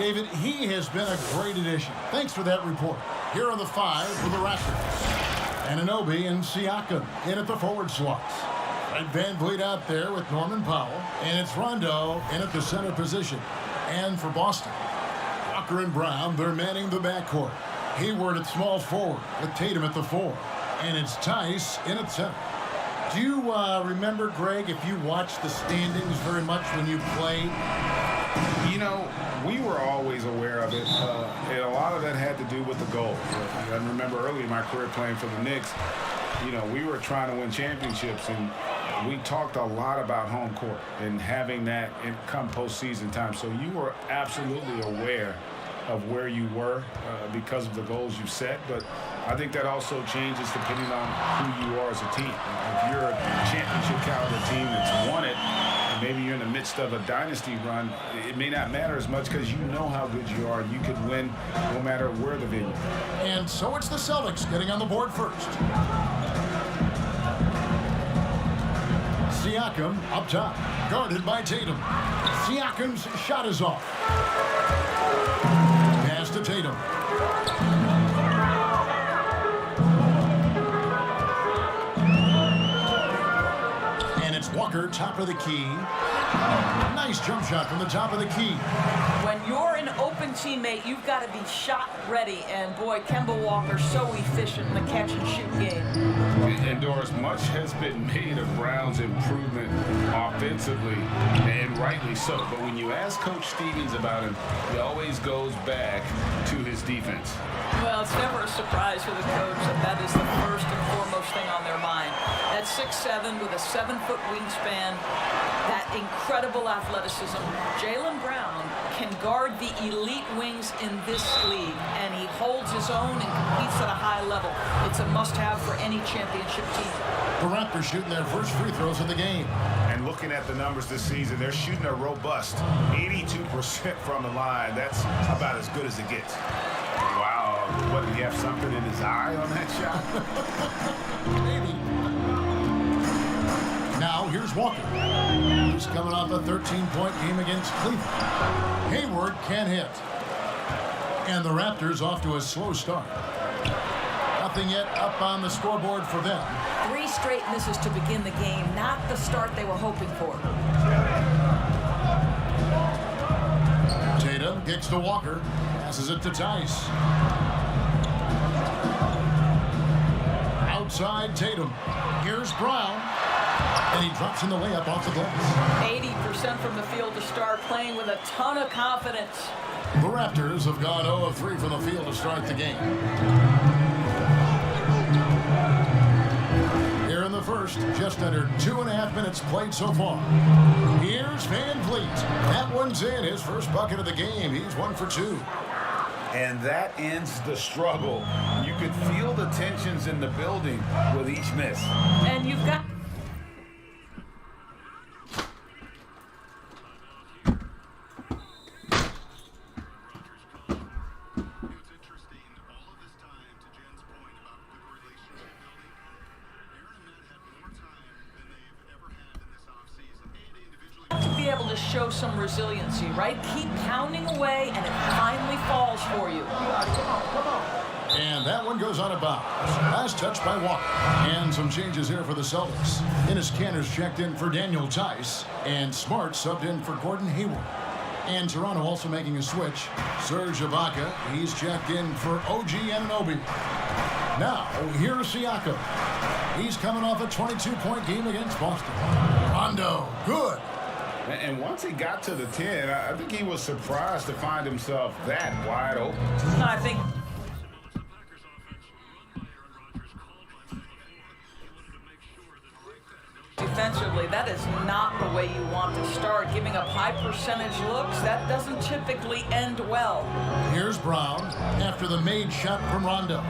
David, he has been a great addition. Thanks for that report. Here are the five for the Raptors. Anunoby and Siakam in at the forward slots. Fred VanVleet out there with Norman Powell. And it's Rondo in at the center position. And for Boston, Walker and Brown, they're manning the backcourt. Hayward at small forward with Tatum at the 4. And it's Tice in at center. Do you remember, Greg, if you watched the standings very much when you played? You know, we were always aware of it, and a lot of that had to do with the goals. I remember early in my career playing for the Knicks, you know, we were trying to win championships, and we talked a lot about home court and having that come postseason time. So you were absolutely aware of where you were because of the goals you set, but I think that also changes depending on who you are as a team. If you're a championship caliber team that's won it, and maybe you're in the midst of a dynasty run, it may not matter as much because you know how good you are. You could win no matter where the venue. And so it's the Celtics getting on the board first. Siakam up top, guarded by Tatum. Siakam's shot is off. Pass to Tatum. And it's Walker, top of the key. Nice jump shot from the top of the key. When you're an open teammate, you've got to be shot ready. And boy, Kemba Walker so efficient in the catch and shoot game. And Doris, much has been made of Brown's improvement offensively, and rightly so. But when you ask Coach Stevens about him, he always goes back to his defense. Well, it's never a surprise for the coach that is the first and foremost thing on their mind. That 6'7" with a 7-foot wingspan, that incredible athleticism. Jaylen Brown can guard the elite wings in this league, and he holds his own and competes at a high level. It's a must-have for any championship team. The Raptors shooting their first free throws of the game. And looking at the numbers this season, they're shooting a robust 82% from the line. That's about as good as it gets. Wow. What, did he have something in his eye on that shot? Maybe. Now, here's Walker. He's coming off a 13-point game against Cleveland. Hayward can't hit. And the Raptors off to a slow start. Nothing yet up on the scoreboard for them. 3 straight misses to begin the game, not the start they were hoping for. Tatum kicks to Walker. Passes it to Tice. Outside Tatum. Here's Brown. And he drops in the layup off the glass. 80% from the field to start, playing with a ton of confidence. The Raptors have gone 0 of 3 from the field to start the game. Here in the first, just under 2.5 minutes played so far. Here's VanVleet. That one's in, his first bucket of the game. He's 1 for 2. And that ends the struggle. You could feel the tensions in the building with each miss. And you've got... be able to show some resiliency, right? Keep pounding away, and it finally falls for you. And that one goes on a bounce. Last touch by Walker. And some changes here for the Celtics. Enes Kanter's checked in for Daniel Tice. And Smart subbed in for Gordon Hayward. And Toronto also making a switch. Serge Ibaka, he's checked in for OG Anunoby. Now, here's Siakam. He's coming off a 22-point game against Boston. Rondo, good. And once he got to the 10, I think he was surprised to find himself that wide open. I think... defensively, that is not the way you want to start. Giving up high percentage looks, that doesn't typically end well. Here's Brown after the made shot from Rondo.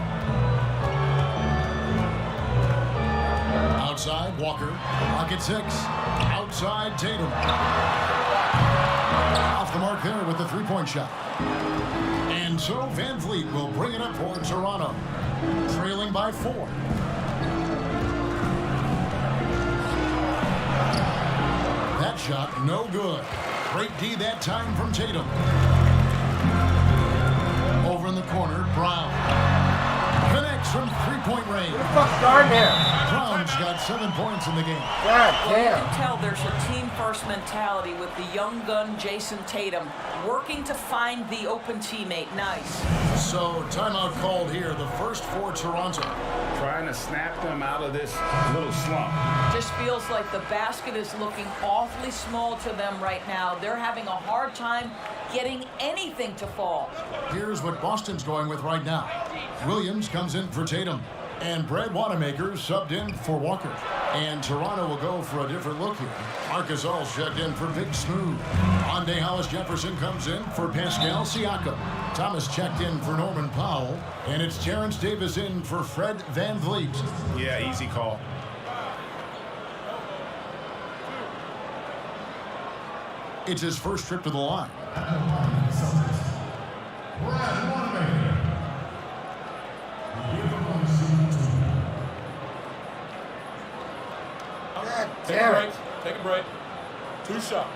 Outside, Walker. Pocket 6. Outside, Tatum. Off the mark there with the three-point shot. And so VanVleet will bring it up for Toronto. Trailing by 4. That shot, no good. Great D that time from Tatum. range. Who the fuck's guarding him? Brown's got 7 points in the game. God Well, you damn. can tell there's a team-first mentality with the young gun Jason Tatum working to find the open teammate. Nice. So, timeout called here, the first for Toronto. Trying to snap them out of this little slump. Just feels like the basket is looking awfully small to them right now. They're having a hard time getting anything to fall. Here's what Boston's going with right now. Williams comes in for Tatum. And Brad Wanamaker subbed in for Walker. And Toronto will go for a different look here. Marcus All checked in for Big Smooth. Andre Hollis Jefferson comes in for Pascal Siakam. Thomas checked in for Norman Powell. And it's Terrence Davis in for Fred VanVleet. Yeah, easy call. It's his first trip to the line. God Take a damn break. it. Take a break. 2 shots.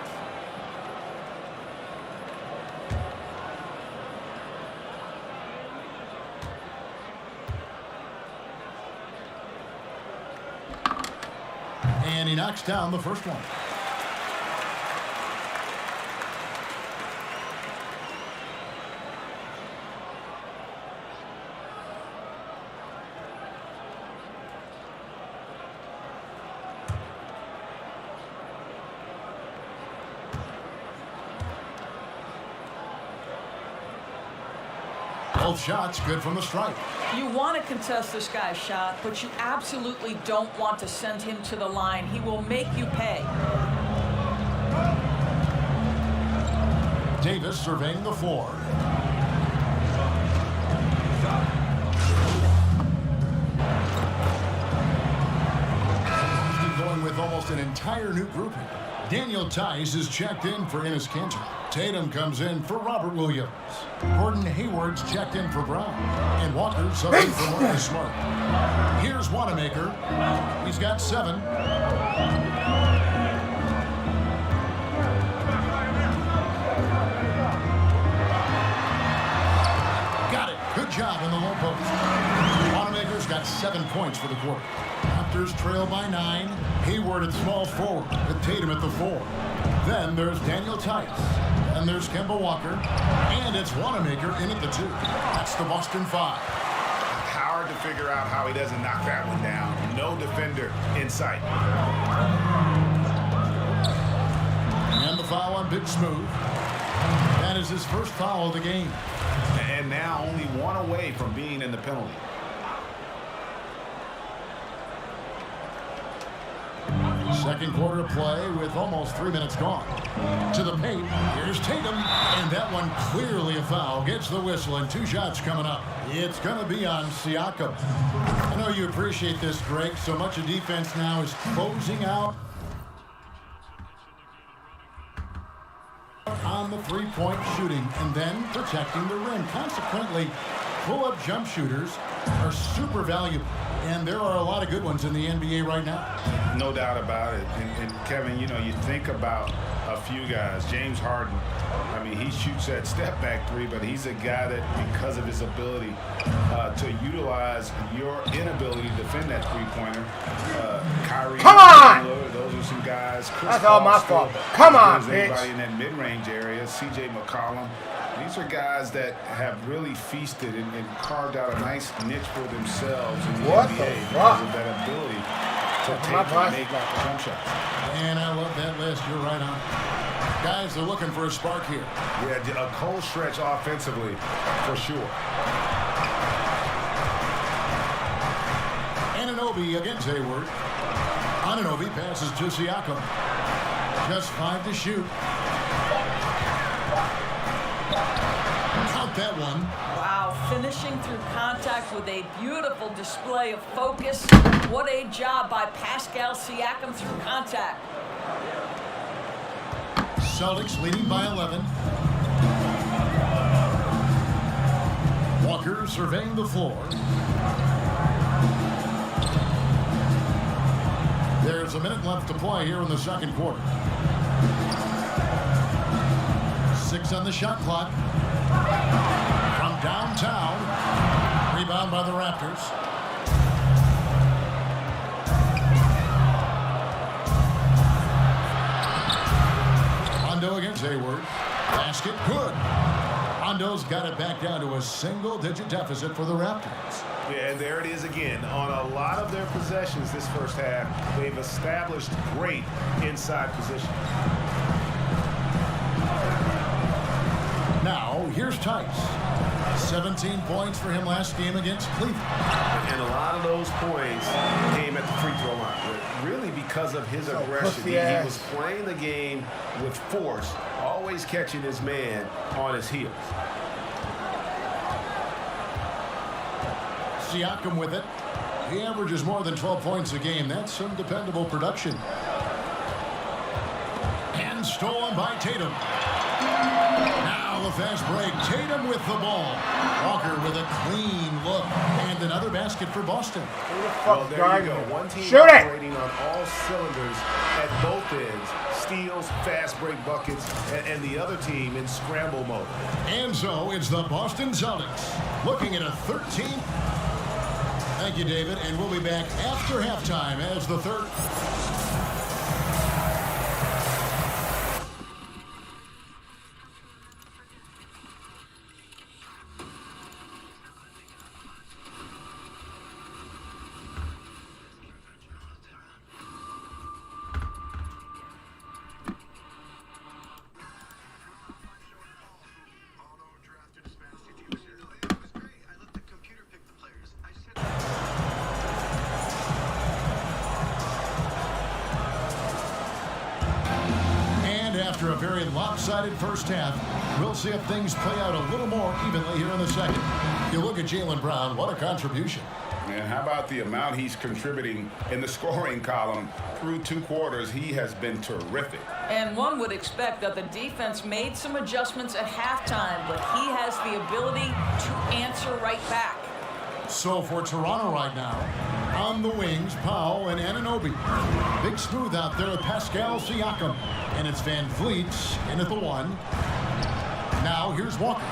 And he knocks down the first one. Both shots good from the stripe. You want to contest this guy's shot, but you absolutely don't want to send him to the line. He will make you pay. Davis surveying the floor. Going with almost an entire new group here. Daniel Tice is checked in for Enes Kanter. Tatum comes in for Robert Williams. Gordon Hayward's checked in for Brown. And Walker's subbing for Marcus Smart. Here's Wanamaker. He's got 7. Got it. Good job in the low post. Wanamaker's got 7 points for the quarter. Raptors trail by 9. Hayward at small forward with Tatum at the 4. Then there's Daniel Tice. And there's Kemba Walker. And it's Wanamaker in at the 2. That's the Boston 5. Hard to figure out how he doesn't knock that one down. No defender in sight. And the foul on Big Smooth. That is his first foul of the game. And now only 1 away from being in the penalty. Second quarter of play with almost 3 minutes gone. To the paint, here's Tatum, and that one clearly a foul. Gets the whistle, and 2 shots coming up. It's going to be on Siakam. I know you appreciate this, Greg. So much of defense now is closing out on the three-point shooting and then protecting the rim. Consequently, pull-up jump shooters are super valuable, and there are a lot of good ones in the NBA right now. No doubt about it. And Kevin, you know, you think about a few guys. James Harden, I mean, he shoots that step-back 3, but he's a guy that, because of his ability to utilize your inability to defend that three-pointer, Kyrie, Come on! those are some guys. Chris That's all my Paul fault. still Come on, as bitch. anybody in that mid-range area, C.J. McCollum. These are guys that have really feasted and carved out a nice niche for themselves in the What NBA the because fuck? of that ability to My take and glasses make back. jump shots. And I love that list. You're right on. Guys, they're looking for a spark here. Yeah, a cold stretch offensively, for sure. Anunoby against Hayward. Anunoby passes to Siakam. Just 5 to shoot. Count that one. Wow, finishing through contact with a beautiful display of focus. What a job by Pascal Siakam through contact. Celtics leading by 11. Walker surveying the floor. There's a minute left to play here in the second quarter. 6 on the shot clock. From downtown. Rebound by the Raptors. Rondo against Hayward. Basket good. Rondo's got it back down to a single-digit deficit for the Raptors. Yeah, and there it is again. On a lot of their possessions this first half, they've established great inside position. Now, here's Tice. 17 points for him last game against Cleveland. And a lot of those points came at the free throw line. Really because of his aggression. He was playing the game with force, always catching his man on his heels. Siakam with it. He averages more than 12 points a game. That's some dependable production. And stolen by Tatum. Now the fast break. Tatum with the ball. Walker with a clean look. And another basket for Boston. Well, there you go. One team operating on all cylinders at both ends. Steals, fast break buckets, and the other team in scramble mode. And so it's the Boston Celtics looking at a 13th. Thank you, David. And we'll be back after halftime as the third. After a very lopsided first half, we'll see if things play out a little more evenly here in the second. You look at Jaylen Brown, what a contribution. And how about the amount he's contributing in the scoring column through 2 quarters? He has been terrific. And one would expect that the defense made some adjustments at halftime, but he has the ability to answer right back. So for Toronto right now, on the wings, Powell and Anunoby. Big smooth out there with Pascal Siakam. And it's Van Vliet in at the 1. Now here's Walker.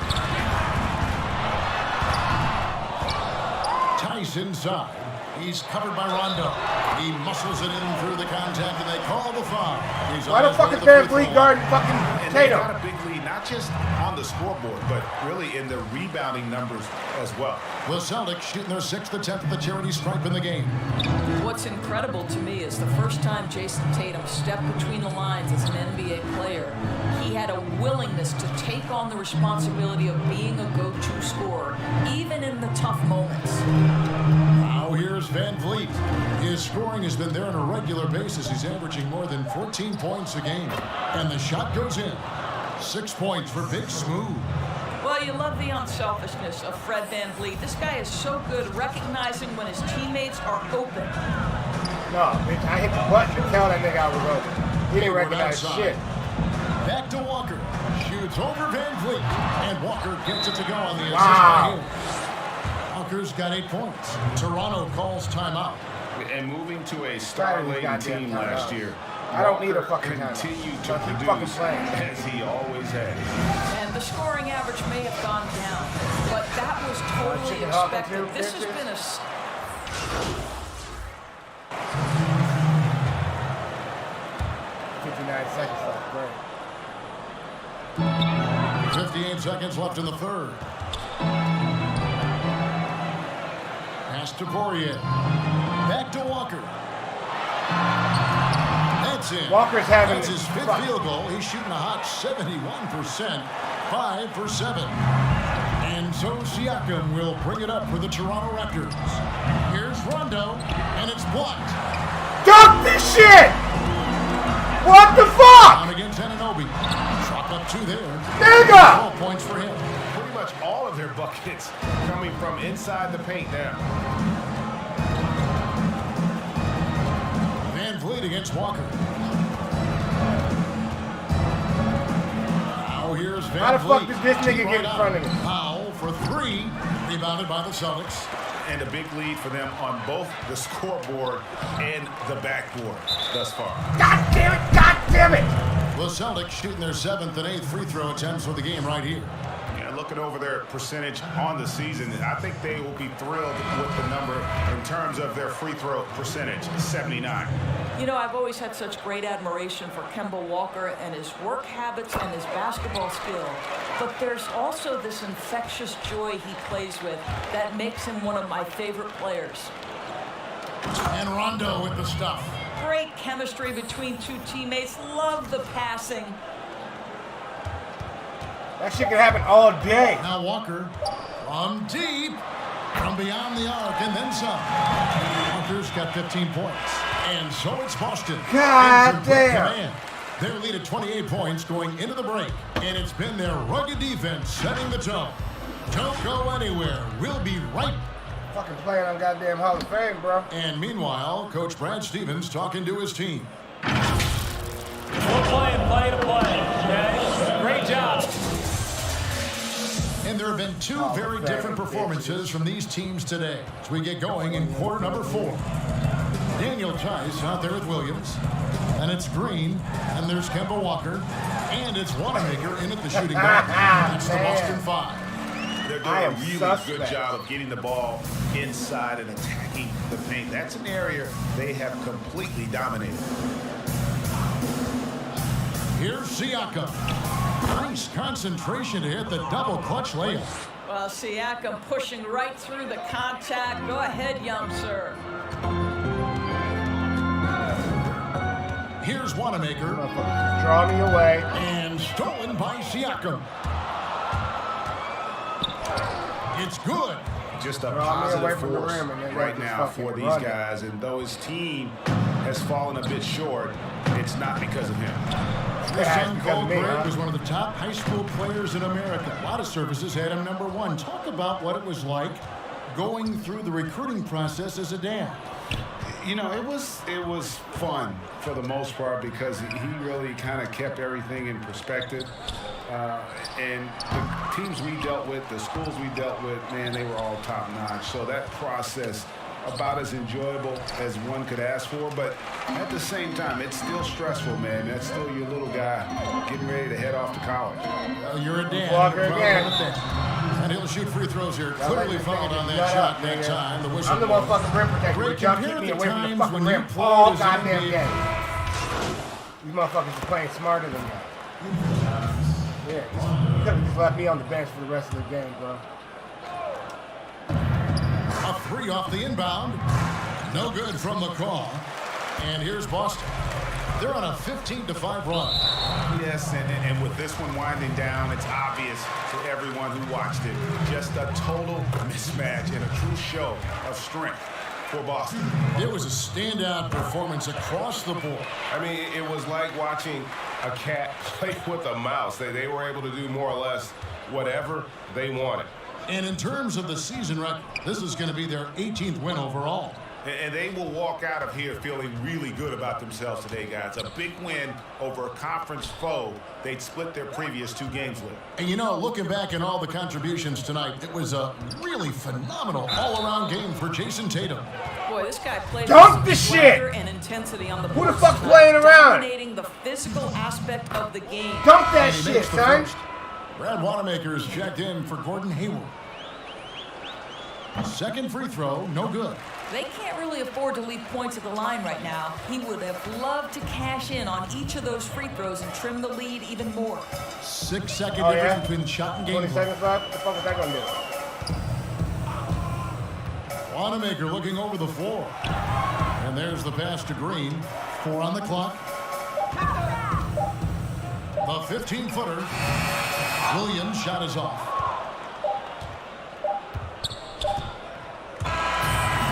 Tice inside. He's covered by Rondo. He muscles it in through the contact, and they call the foul. Why the fuck is Van Vliet guarding fucking Tatum? They got a big lead, not just on the scoreboard, but really in the rebounding numbers as well. The Celtics shooting their 6th attempt at the charity stripe in the game. What's incredible to me is the first time Jason Tatum stepped between the lines as an NBA player, he had a willingness to take on the responsibility of being a go-to scorer, even in the tough moments. Now here's Van Vliet. His scoring has been there on a regular basis. He's averaging more than 14 points a game. And the shot goes in. 6 points for Big Smooth. Well, you love the unselfishness of Fred Van Vliet. This guy is so good recognizing when his teammates are open. No, bitch, I hit the button to tell that nigga I was open. He didn't recognize shit. Back to Walker. Shoots over Van Vliet. And Walker gets it to go on the assist right here. Walker's got 8 points. Toronto calls timeout. And moving to a star-laden team last year, I don't need a fucking continued to produce as he always has. And the scoring average may have gone down, but that was totally expected. This has been a... 59 seconds left, great. 58 seconds left in the third. Pass to Poirier. Back to Walker. That's it. Walker's having That's his 5th field goal. He's shooting a hot 71%. 5 for 7. And so Siakam will bring it up for the Toronto Raptors. Here's Rondo, and it's blocked. Dunk this shit! What the fuck? Down against Anunoby. Drop up 2 there. Nigga! 12 points for him. Pretty much all of their buckets coming from inside the paint now. Van Vliet against Walker. Now here's Van Vliet. How the fuck did this nigga get in front of me? Powell for 3. Rebounded by the Celtics. And a big lead for them on both the scoreboard and the backboard thus far. God damn it! God damn it! The Celtics shooting their 7th and 8th free throw attempts for the game right here. Yeah, looking over their percentage on the season, I think they will be thrilled with the number in terms of their free throw percentage, 79. You know, I've always had such great admiration for Kemba Walker and his work habits and his basketball skill. But there's also this infectious joy he plays with that makes him one of my favorite players. And Rondo with the stuff. Great chemistry between two teammates. Love the passing. That shit can happen all day. Now Walker from deep, from beyond the arc, and then some. Walker's got 15 points. And so it's Boston. God in complete damn. command. Their lead at 28 points going into the break. And it's been their rugged defense setting the tone. Don't go anywhere. We'll be right. Fucking playing on goddamn Hall of Fame, bro. And meanwhile, Coach Brad Stevens talking to his team. We're playing play to play, okay? Great job. And there have been two very different performances from these teams today as we get going in quarter number 4. Daniel Tice out there with Williams. And it's Green. And there's Kemba Walker. And it's Wanamaker in at the shooting guard. That's the Boston 5. They're doing a really good job of getting the ball inside and attacking the paint. That's an area they have completely dominated. Here's Siakam. Nice concentration to hit the double clutch layup. Well, Siakam pushing right through the contact. Go ahead, young sir. Here's Wanamaker. Draw me away. And stolen by Siakam. It's good. Just a Draw me away positive from the force rim and then right just now fucking for these run it. guys. And though his team has fallen a bit short, it's not because of him. His son because Cole of me, Gregg huh? was one of the top high school players in America. A lot of services had him number 1. Talk about what it was like going through the recruiting process as a dad. You know, it was fun for the most part because he really kind of kept everything in perspective. And the teams we dealt with, the schools we dealt with, man, they were all top notch. So that process, about as enjoyable as one could ask for, but at the same time, it's still stressful, man. That's still your little guy getting ready to head off to college. Well, you're a dad. Walker No again. problem with that. And he'll shoot free throws here. Clearly fouled on that Shut shot up, that nigga. time. The whistle. I'm the motherfucking rim protector. Greg, But y'all compare keep me the away from the times fucking when you rim played all as an goddamn NBA. game. These motherfuckers are playing smarter than that. Yeah, you could have just left me on the bench for the rest of the game, bro. A 3 off the inbound. No good from McCaw. And here's Boston. They're on a 15-5 run. Yes, and with this one winding down, it's obvious to everyone who watched it. Just a total mismatch and a true show of strength for Boston. It was a standout performance across the board. I mean, it was like watching a cat play with a mouse. They were able to do more or less whatever they wanted. And in terms of the season record, this is going to be their 18th win overall. And they will walk out of here feeling really good about themselves today, guys. A big win over a conference foe they'd split their previous 2 games with. And you know, looking back at all the contributions tonight, it was a really phenomenal all-around game for Jason Tatum. Boy, this guy plays Dunk with the some shit! swagger and intensity on the Who the boards fuck's tonight, playing around? dominating the physical aspect of the game. Dunk that And he shit, makes the son. first. Brad Wanamaker is checked in for Gordon Hayward. Second free throw, no good. They can't really afford to leave points at the line right now. He would have loved to cash in on each of those free throws and trim the lead even more. 6-second Oh, difference yeah? between shot and 20 game. seconds left? What the fuck was that gonna do? Wanamaker looking over the floor. And there's the pass to Green. 4 on the clock. The 15-footer. Williams' shot is off.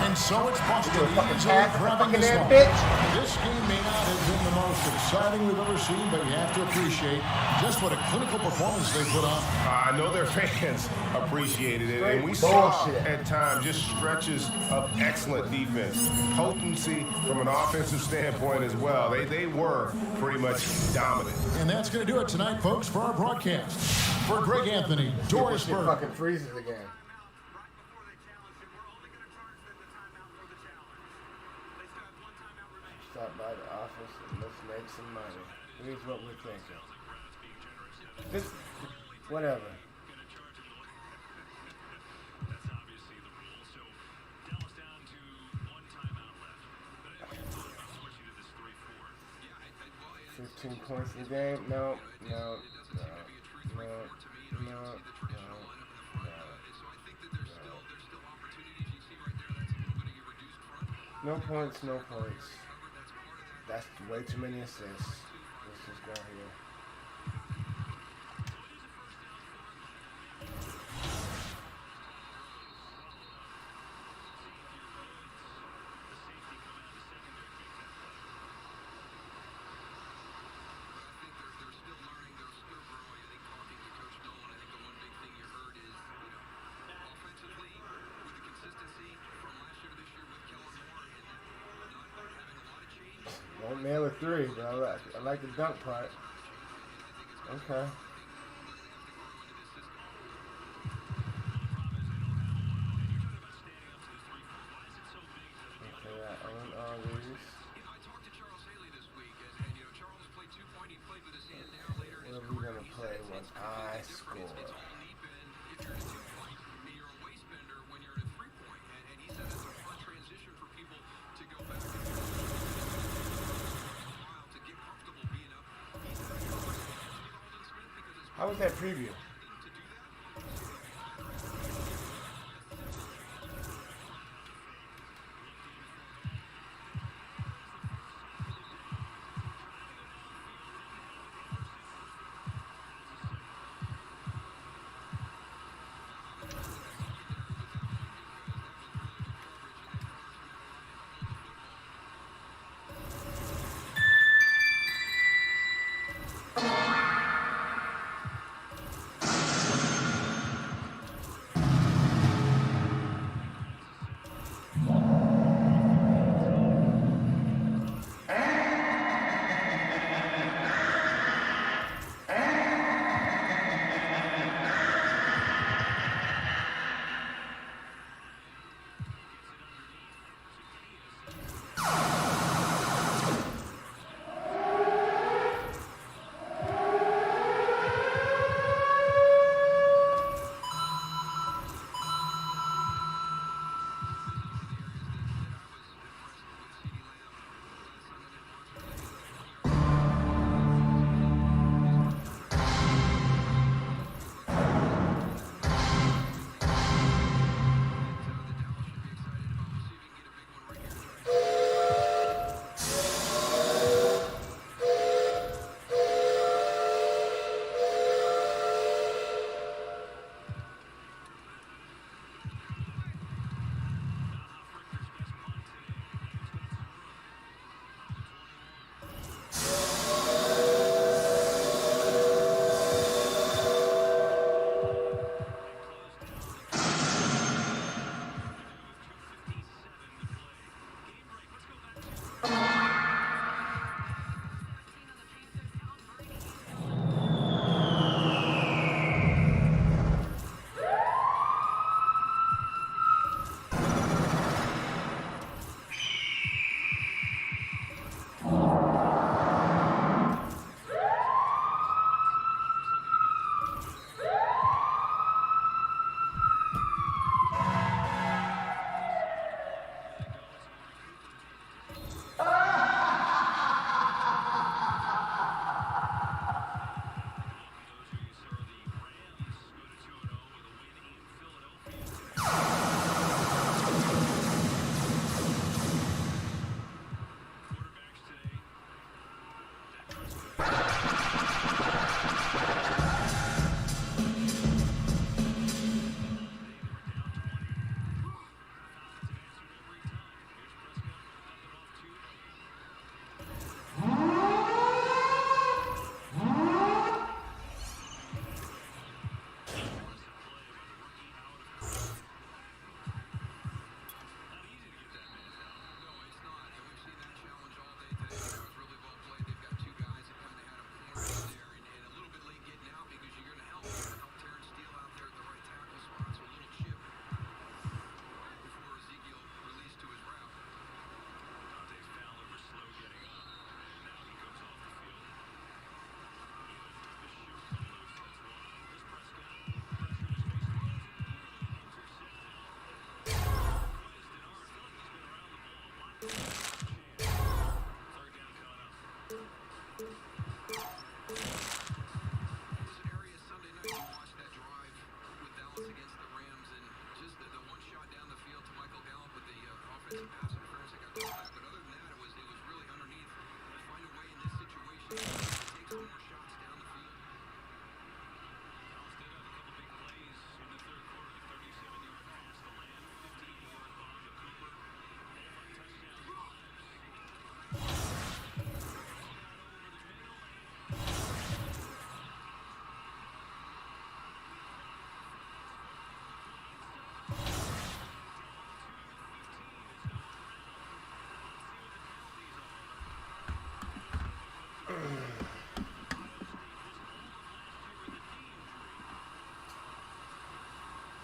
And so it's Boston fucking easily pass, grabbing fucking this there, one. bitch. This game may not have been the most exciting we've ever seen, but you have to appreciate just what a clinical performance they put on. I know their fans appreciated it, and we Straight saw bullshit. at times just stretches of excellent defense, potency from an offensive standpoint as well. They were pretty much dominant. And that's going to do it tonight, folks, for our broadcast. For Greg Anthony, Doris Shit Burke, fucking freezes again. Stop by the office and let's make some money. Here's what we're thinking. This, whatever. 14 points in the game. No. No points, no points. That's way too many assists. Let's just go here. Won't nail a three, but I like the dunk part. Okay. Okay, I own all these. What are we gonna play when I score? How was that preview?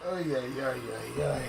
Oh, yeah.